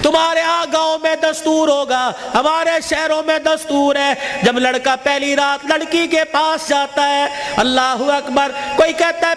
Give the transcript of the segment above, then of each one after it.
تمہارے ہاں گاؤں میں دستور ہوگا، ہمارے شہروں میں دستور ہے، جب لڑکا پہلی رات لڑکی کے پاس جاتا ہے، اللہ اکبر، کوئی کہتا ہے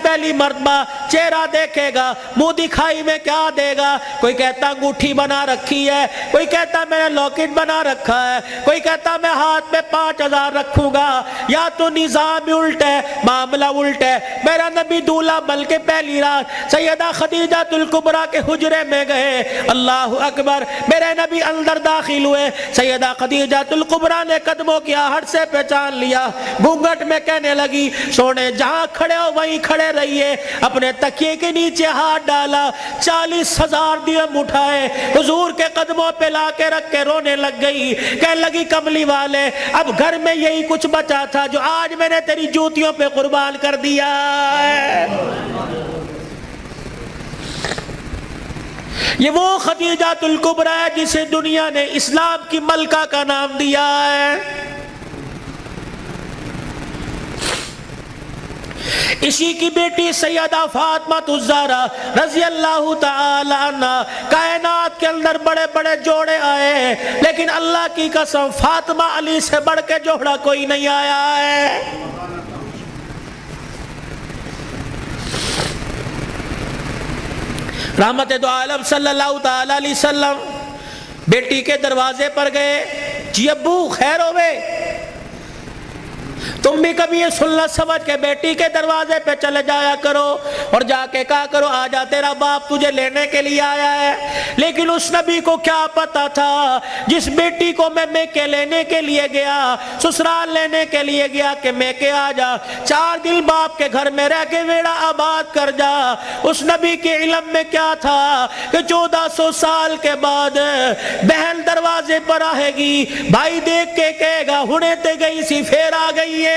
پہلی مرتبہ چہرہ دیکھے گا، منہ دکھائی میں کیا دے گا، کوئی کہتا انگوٹھی بنا رکھی ہے، کوئی کہتا میں نے لاکٹ بنا رکھا ہے، کوئی کہتا میں ہاتھ میں 5000 رکھوں گا، یا تو نظام الٹ ہے، معاملہ الٹ ہے۔ میرا نبی دولہا بن کے پہلی رات سیدہ خدیجہ الکبریٰ کے حجرے میں گئے، اللہ اکبر، میرے نبی اندر داخل ہوئے، سیدہ خدیجہ الکبریٰ نے قدموں کی آہٹ سے پہچان لیا، گھونگھٹ میں کہنے لگی سونے جہاں کھڑے ہو وہیں کھڑے رہیے، اپنے تکیے کے نیچے ہاتھ ڈالا، 40,000 درہم اٹھائے، حضور کے قدموں پہ لا کے رکھ کے رونے لگ گئی، کہنے لگی کملی والے اب گھر میں یہی کچھ بچا تھا جو آج میں نے تیری جوتیوں پہ قربان کر دیا ہے۔ یہ وہ خدیجہ الکبریٰ ہے جسے دنیا نے اسلام کی ملکہ کا نام دیا ہے۔ اسی کی بیٹی سیدہ فاطمہ الزہرا رضی اللہ تعالی عنہ، کائنات کے اندر بڑے بڑے جوڑے آئے لیکن اللہ کی قسم فاطمہ علی سے بڑھ کے جوڑا کوئی نہیں آیا ہے۔ رحمت دو عالم صلی اللہ تعالی علیہ وسلم بیٹی کے دروازے پر گئے، جی ابو خیر ہوئے، تم بھی کبھی یہ سننا سمجھ کے بیٹی کے دروازے پہ چلے جایا کرو اور جا کے کہا کرو آجا تیرا باپ تجھے لینے کے لیے آیا ہے۔ لیکن اس نبی کو کیا پتا تھا جس بیٹی کو میں کے لینے کے لیے گیا، سسرال لینے کے لیے گیا کہ میں کے آجا 4 دن باپ کے گھر میں رہ کے ویڑا آباد کر جا، اس نبی کے علم میں کیا تھا کہ 1400 سال کے بعد بہن دروازے پر آئے گی، بھائی دیکھ کے کہے گا ہنے تے گئی سی پھر آ گئی ہے۔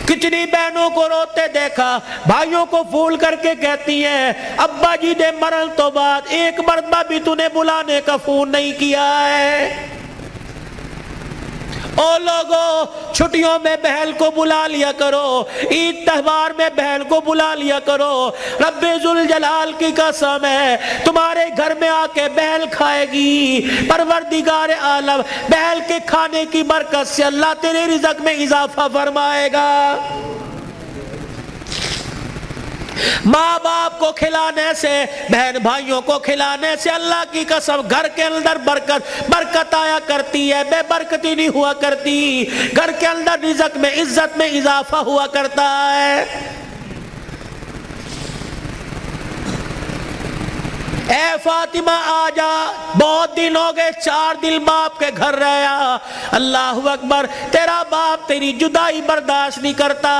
کتنی بہنوں کو روتے دیکھا، بھائیوں کو پھول کر کے کہتی ہیں ابا جی دے مرن تو بعد ایک مرتبہ بھی تو نے بلانے کا فون نہیں کیا ہے۔ او لوگو چھٹیوں میں بہن کو بلا لیا کرو، عید تہوار میں بہن کو بلا لیا کرو، رب ذوالجلال کی قسم ہے تمہارے گھر میں آ کے بہن کھائے گی، پروردگار عالم بہن کے کھانے کی برکت سے اللہ تیرے رزق میں اضافہ فرمائے گا۔ ماں باپ کو کھلانے سے، بہن بھائیوں کو کھلانے سے اللہ کی قسم گھر کے اندر برکت آیا کرتی ہے، بے برکتی نہیں ہوا کرتی، گھر کے اندر رزق میں عزت میں اضافہ ہوا کرتا ہے۔ اے فاطمہ آجا، بہت دن ہو گئے 4 دن باپ کے گھر رہا، اللہ اکبر، تیرا باپ تیری جدائی برداشت نہیں کرتا۔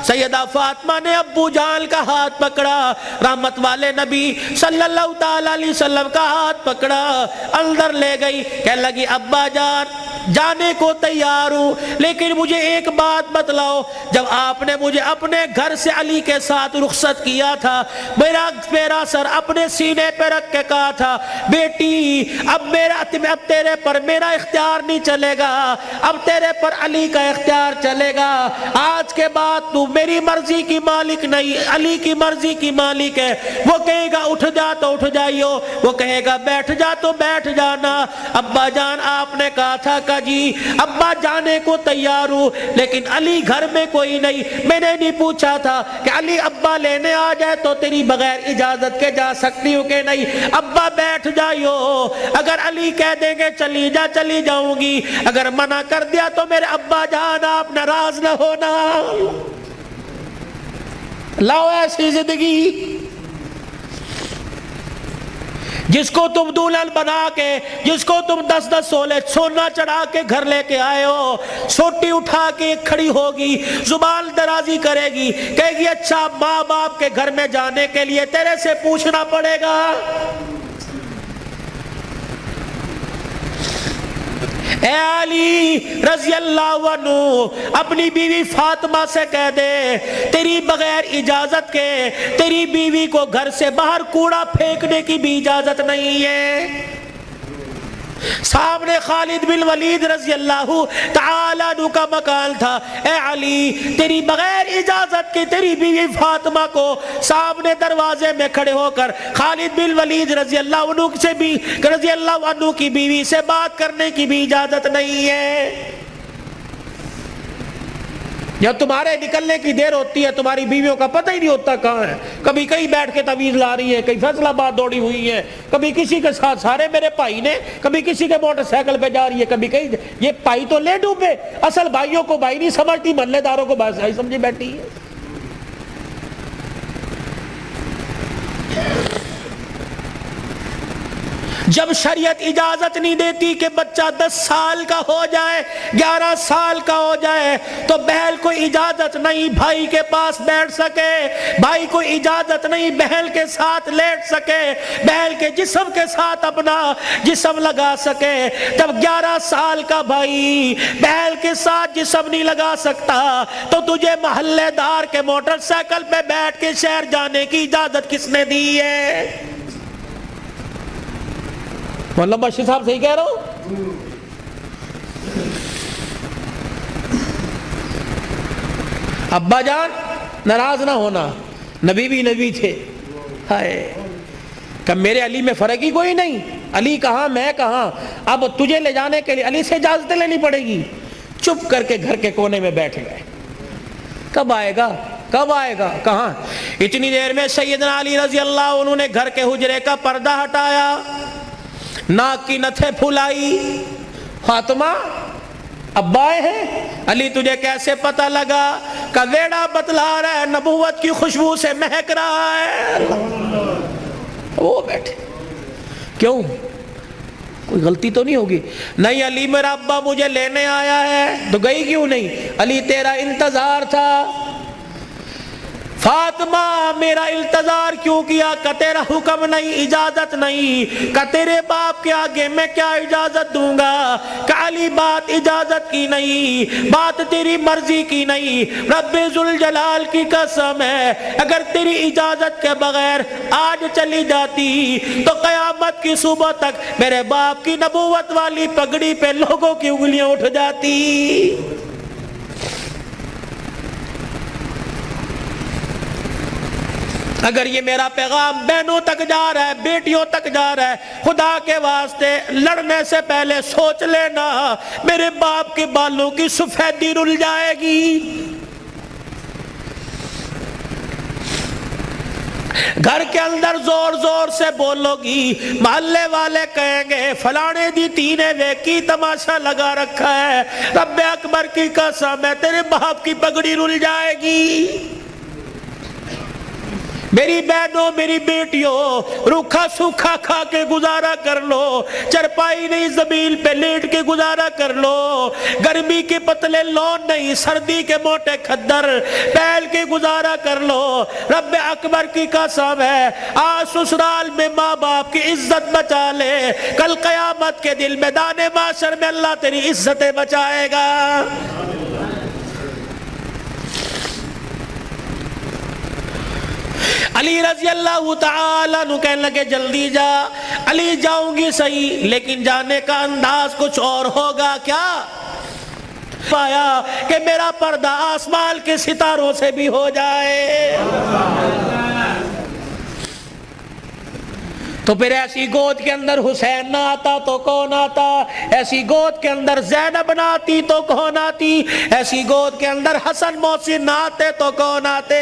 سیدہ فاطمہ نے ابو جان کا ہاتھ پکڑا، رحمت والے نبی صلی اللہ تعالی علیہ وسلم کا ہاتھ پکڑا، اندر لے گئی، کہنے لگی ابا جان جانے کو تیار ہوں لیکن مجھے ایک بات بتلاؤ، جب آپ نے مجھے اپنے گھر سے علی کے ساتھ رخصت کیا تھا، میرا سر اپنے سینے پہ رکھ کے کہا تھا بیٹی اب تیرے پر میرا اختیار نہیں چلے گا، اب تیرے پر علی کا اختیار چلے گا، آج کے بعد تو میری مرضی کی مالک نہیں علی کی مرضی کی مالک ہے۔ وہ کہے گا اٹھ جا تو اٹھ جائیو، وہ کہے گا بیٹھ جا تو بیٹھ جانا۔ ابا جان آپ نے کہا تھا کہ جی ابا جانے کو تیار ہوں لیکن علی گھر میں کوئی نہیں، میں نے نہیں پوچھا تھا کہ علی ابا لینے آ جائے تو تیری بغیر اجازت کے جا سکتی ہوں کہ نہیں، ابا بیٹھ جائیو، اگر علی کہہ دیں گے چلی جا چلی جاؤں گی، اگر منع کر دیا تو میرے ابا جان آپ ناراض نہ ہونا۔ لاؤ ایسی زندگی جس کو تم دلہن بنا کے، جس کو تم 10-10 تولے سونا چڑھا کے گھر لے کے آئے ہو، سوٹی اٹھا کے کھڑی ہوگی، زبان درازی کرے گی، کہے گی اچھا ماں باپ کے گھر میں جانے کے لیے تیرے سے پوچھنا پڑے گا۔ اے علی رضی اللہ عنہ اپنی بیوی فاطمہ سے کہہ دے تیری بغیر اجازت کے تیری بیوی کو گھر سے باہر کوڑا پھینکنے کی بھی اجازت نہیں ہے۔ سامنے خالد بن ولید رضی اللہ تعالیٰ عنہ کا مکان تھا. اے علی تیری بغیر اجازت کے تیری بیوی فاطمہ کو سامنے دروازے میں کھڑے ہو کر خالد بن ولید رضی اللہ عنہ کی بیوی سے بات کرنے کی بھی اجازت نہیں ہے. جب تمہارے نکلنے کی دیر ہوتی ہے تمہاری بیویوں کا پتہ ہی نہیں ہوتا کہاں ہے. کبھی کہیں بیٹھ کے تعویذ لا رہی ہے, کہیں فیصل آباد دوڑی ہوئی ہے, کبھی کسی کے ساتھ سارے میرے بھائی نے, کبھی کسی کے موٹر سائیکل پہ جا رہی ہے, کبھی کہیں. یہ بھائی تو لے ڈوبے, اصل بھائیوں کو بھائی نہیں سمجھتی, محلے داروں کو بھائی سمجھی بیٹھی ہے. جب شریعت اجازت نہیں دیتی کہ بچہ 10 سال کا ہو جائے, 11 سال کا ہو جائے, تو بہن کو اجازت نہیں بھائی کے پاس بیٹھ سکے, بھائی کو اجازت نہیں بہن کے ساتھ لیٹ سکے, بہن کے جسم کے ساتھ اپنا جسم لگا سکے. جب 11 سال کا بھائی بہن کے ساتھ جسم نہیں لگا سکتا تو تجھے محلے دار کے موٹر سائیکل پہ بیٹھ کے شہر جانے کی اجازت کس نے دی ہے؟ مولانا بشیر صاحب صحیح کہہ رہا ہوں؟ ابا جان ناراض نہ ہونا, نبی بھی نبی تھے. ہائے کہ میرے علی میں فرق ہی کوئی نہیں, علی کہاں میں کہاں, اب تجھے لے جانے کے لیے علی سے اجازت لینی پڑے گی. چپ کر کے گھر کے کونے میں بیٹھ گئے. کب آئے گا کب آئے گا کہاں. اتنی دیر میں سیدنا علی رضی اللہ عنہ نے گھر کے حجرے کا پردہ ہٹایا, ناک کی نتھے پھلائی. فاطمہ ابا آئے ہیں. علی تجھے کیسے پتہ لگا؟ کہ ویڑا بتلا رہا ہے, نبوت کی خوشبو سے مہک رہا ہے. وہ بیٹھے. کیوں, کوئی غلطی تو نہیں ہوگی؟ نہیں علی میرا ابا مجھے لینے آیا ہے. تو گئی کیوں نہیں؟ علی تیرا انتظار تھا. فاطمہ میرا انتظار کیوں کیا؟ کہ تیرا حکم نہیں, اجازت نہیں. کہ تیرے باپ کے آگے میں کیا اجازت دوں گا؟ کہ علی بات اجازت کی نہیں, بات تیری مرضی کی نہیں. رب ذوالجلال کی قسم ہے اگر تیری اجازت کے بغیر آج چلی جاتی تو قیامت کی صبح تک میرے باپ کی نبوت والی پگڑی پہ لوگوں کی انگلیاں اٹھ جاتی. اگر یہ میرا پیغام بہنوں تک جا رہا ہے, بیٹیوں تک جا رہا ہے, خدا کے واسطے لڑنے سے پہلے سوچ لینا میرے باپ کے بالوں کی سفیدی رل جائے گی. گھر کے اندر زور زور سے بولو گی, محلے والے کہیں گے فلانے دی تینے ویکی تماشا لگا رکھا ہے. رب اکبر کی قسم ہے تیرے باپ کی پگڑی رل جائے گی. میری بہنوں میری بیٹیوں روکھا سوکھا کھا کے گزارا کر لو, چرپائی نہیں زمین پہ لیٹ کے گزارا کر لو, گرمی کے پتلے لون نہیں سردی کے موٹے کھدر پہل کے گزارا کر لو. رب اکبر کی قسم ہے آج سسرال میں ماں باپ کی عزت بچا لے, کل قیامت کے دل میدان معاشر میں اللہ تیری عزتیں بچائے گا. علی رضی اللہ تعالیٰ عنہ کہنے لگے جلدی جا. علی جاؤں گی صحیح لیکن جانے کا انداز کچھ اور ہوگا. کیا پایا کہ میرا پردہ آسمان کے ستاروں سے بھی ہو جائے. تو پھر ایسی گود کے اندر حسین نہ آتا تو کون آتا, ایسی گود کے اندر زینب نہ آتی تو کون آتی, ایسی گود کے اندر حسن محسن نہ آتے تو کون آتے.